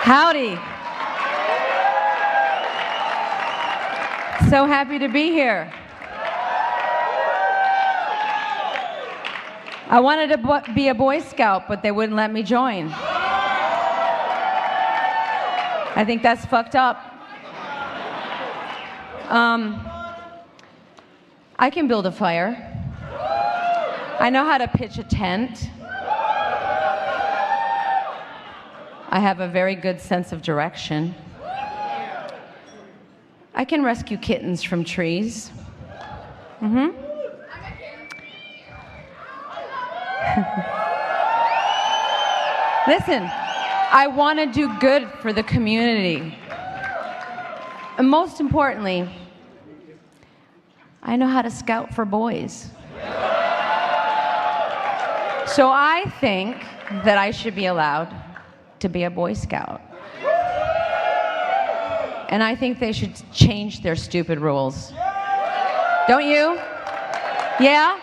Howdy. So happy to be here. I wanted to be a Boy Scout, but they wouldn't let me join. I think that's fucked up. I can build a fire. I know how to pitch a tent. I have a very good sense of direction. I can rescue kittens from trees. Listen, I want to do good for the community. And most importantly, I know how to scout for boys. So I think that I should be allowed to be a Boy Scout. And I think they should change their stupid rules. Don't you? Yeah?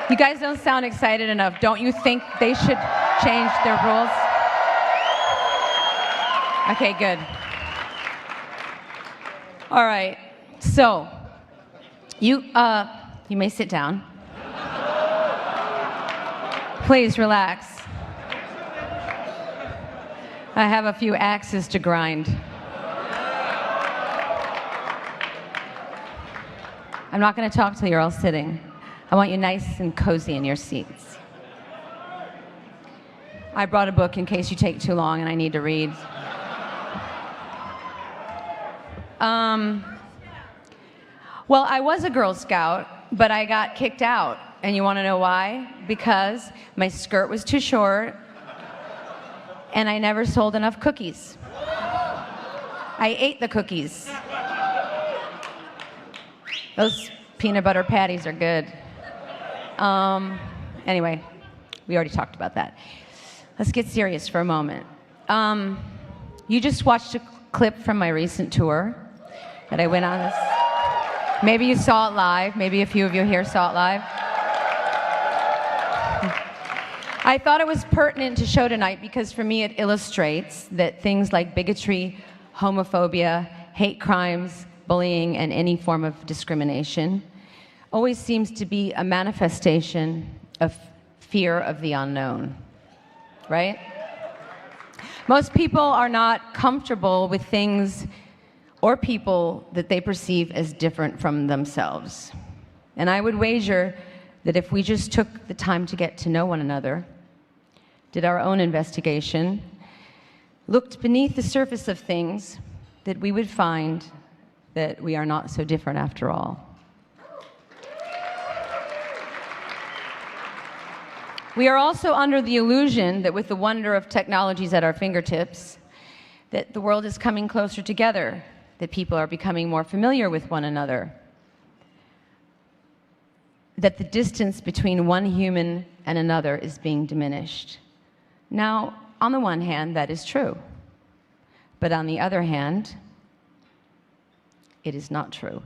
You guys don't sound excited enough. Don't you think they should change their rules? Okay, good. All right, so you may sit down. Please relax. I have a few axes to grind. I'm not going to talk till you're all sitting. I want you nice and cozy in your seats. I brought a book in case you take too long and I need to read. Well, I was a Girl Scout, but I got kicked out. And you want to know why? Because my skirt was too short and I never sold enough cookies. I ate the cookies. Those peanut butter patties are good. Anyway, we already talked about that. Let's get serious for a moment. You just watched a clip from my recent tour that I went on this. Maybe you saw it live. Maybe a few of you here saw it live. I thought it was pertinent to show tonight because for me it illustrates that things like bigotry, homophobia, hate crimes, bullying, and any form of discrimination always seems to be a manifestation of fear of the unknown, right? Most people are not comfortable with things or people that they perceive as different from themselves. And I would wager that if we just took the time to get to know one another, did our own investigation, looked beneath the surface of things, that we would find that we are not so different after all. We are also under the illusion that with the wonder of technologies at our fingertips, that the world is coming closer together, that people are becoming more familiar with one another, that the distance between one human and another is being diminished. Now, on the one hand, that is true. But on the other hand, it is not true.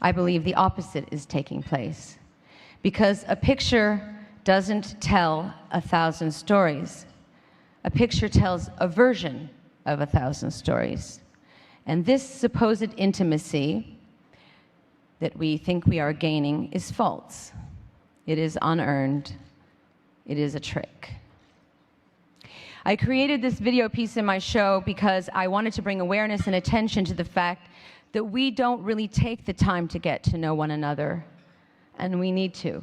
I believe the opposite is taking place. Because a picture doesn't tell 1,000 stories. A picture tells a version of 1,000 stories. And this supposed intimacy that we think we are gaining is false. It is unearned. It is a trick. I created this video piece in my show because I wanted to bring awareness and attention to the fact that we don't really take the time to get to know one another, and we need to.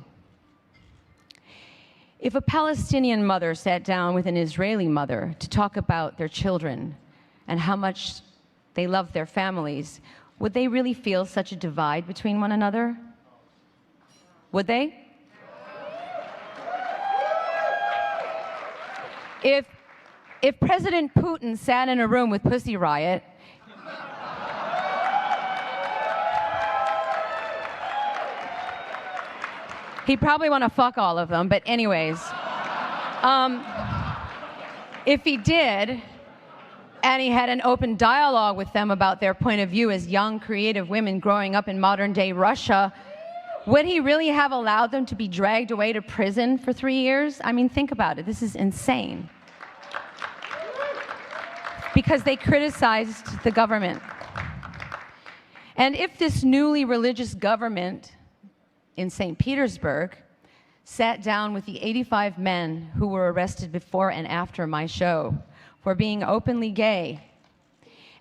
If a Palestinian mother sat down with an Israeli mother to talk about their children and how much they love their families, would they really feel such a divide between one another? Would they? If President Putin sat in a room with Pussy Riot, he'd probably want to fuck all of them, but anyways. If he did, and he had an open dialogue with them about their point of view as young, creative women growing up in modern-day Russia, would he really have allowed them to be dragged away to prison for 3 years? I mean, think about it. This is insane. because they criticized the government. And if this newly religious government in St. Petersburg sat down with the 85 men who were arrested before and after my show for being openly gay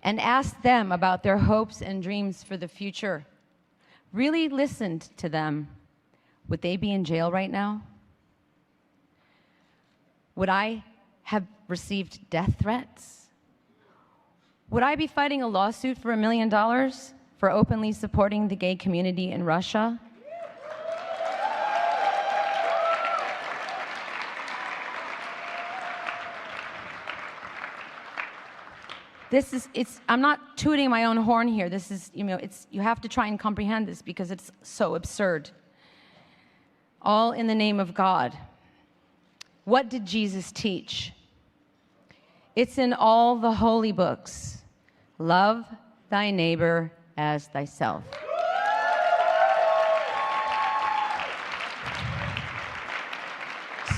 and asked them about their hopes and dreams for the future, really listened to them, would they be in jail right now? Would I have received death threats? Would I be fighting a lawsuit for $1 million for openly supporting the gay community in Russia? I'm not tooting my own horn here. This is, you have to try and comprehend this because it's so absurd. All in the name of God. What did Jesus teach? It's in all the holy books. Love thy neighbor as thyself.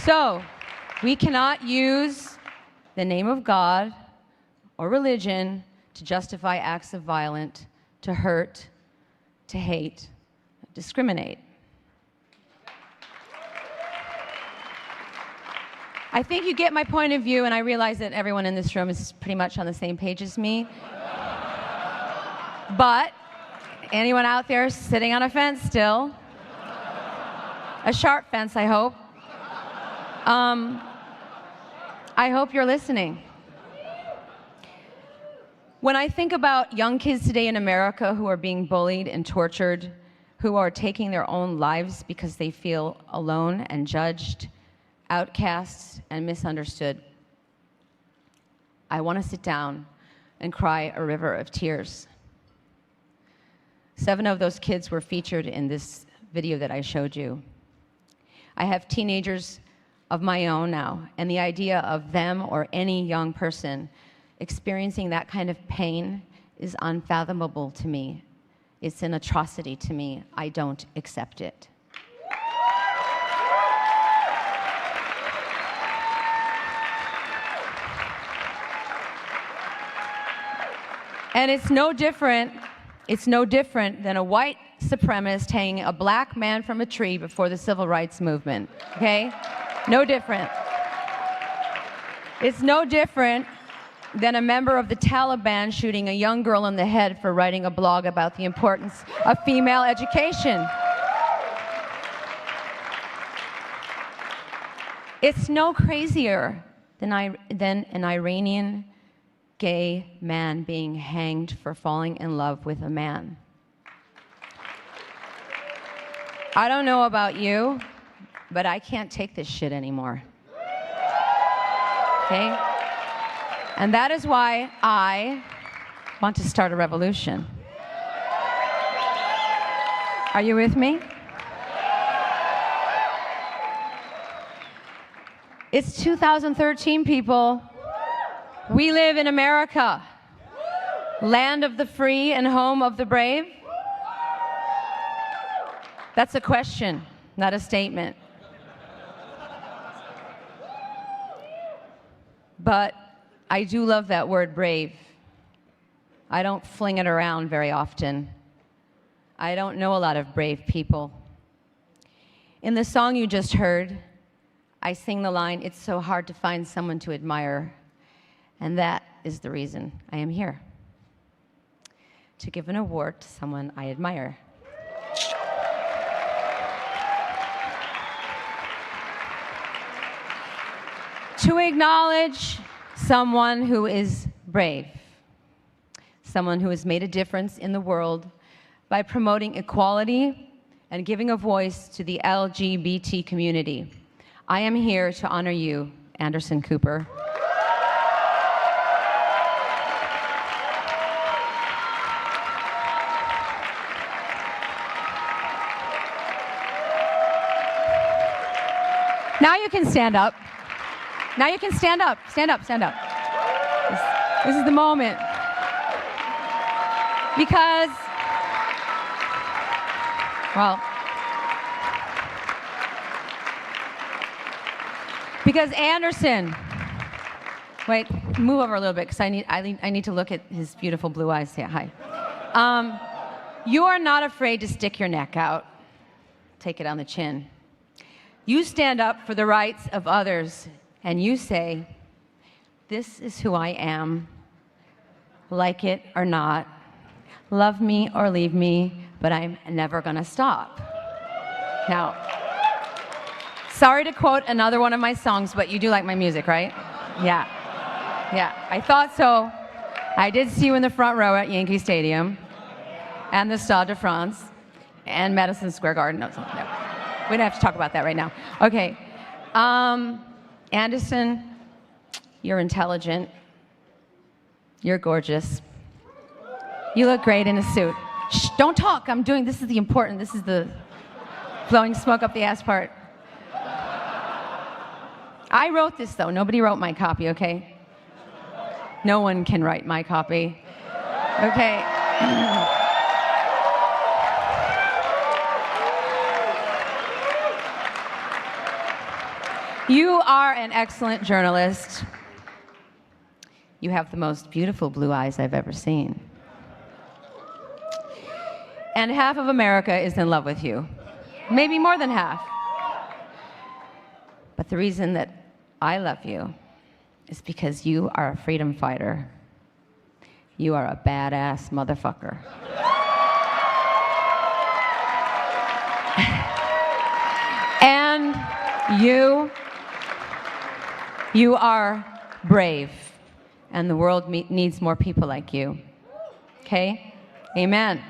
So, we cannot use the name of God or religion to justify acts of violence, to hurt, to hate, discriminate. I think you get my point of view, and I realize that everyone in this room is pretty much on the same page as me. But anyone out there sitting on a fence still? A sharp fence, I hope. I hope you're listening. When I think about young kids today in America who are being bullied and tortured, who are taking their own lives because they feel alone and judged, outcasts and misunderstood, I want to sit down and cry a river of tears. 7 of those kids were featured in this video that I showed you. I have teenagers of my own now, and the idea of them or any young person experiencing that kind of pain is unfathomable to me. It's an atrocity to me. I don't accept it. And it's no different than a white supremacist hanging a black man from a tree before the civil rights movement, okay? No different. It's no different than a member of the Taliban shooting a young girl in the head for writing a blog about the importance of female education. It's no crazier than an Iranian gay man being hanged for falling in love with a man. I don't know about you, but I can't take this shit anymore. Okay? And that is why I want to start a revolution. Are you with me? It's 2013, people. We live in America, land of the free and home of the brave. That's a question, not a statement. But I do love that word, brave. I don't fling it around very often. I don't know a lot of brave people. In the song you just heard, I sing the line, "It's so hard to find someone to admire." And that is the reason I am here, to give an award to someone I admire. To acknowledge someone who is brave, someone who has made a difference in the world by promoting equality and giving a voice to the LGBT community. I am here to honor you, Anderson Cooper. Now you can stand up. Now you can stand up. Stand up, stand up. This is the moment. Because, because Anderson, wait. move over a little bit because I need to look at his beautiful blue eyes. Say hi. You are not afraid to stick your neck out. Take it on the chin. You stand up for the rights of others, and you say, this is who I am, like it or not, love me or leave me, but I'm never gonna stop. Now, sorry to quote another one of my songs, but you do like my music, right? Yeah, I thought so. I did see you in the front row at Yankee Stadium, and the Stade de France, and Madison Square Garden. No, we don't have to talk about that right now. Okay, Anderson, you're intelligent. You're gorgeous. You look great in a suit. Shh, don't talk. This is the blowing smoke up the ass part. I wrote this, though. Nobody wrote my copy, okay? No one can write my copy. Okay. You are an excellent journalist. You have the most beautiful blue eyes I've ever seen. And half of America is in love with you. Maybe more than half. But the reason that I love you is because you are a freedom fighter. You are a badass motherfucker. And you are brave. And the world needs more people like you. Okay? Amen.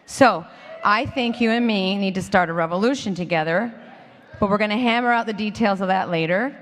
So, I think you and me need to start a revolution together, but we're going to hammer out the details of that later.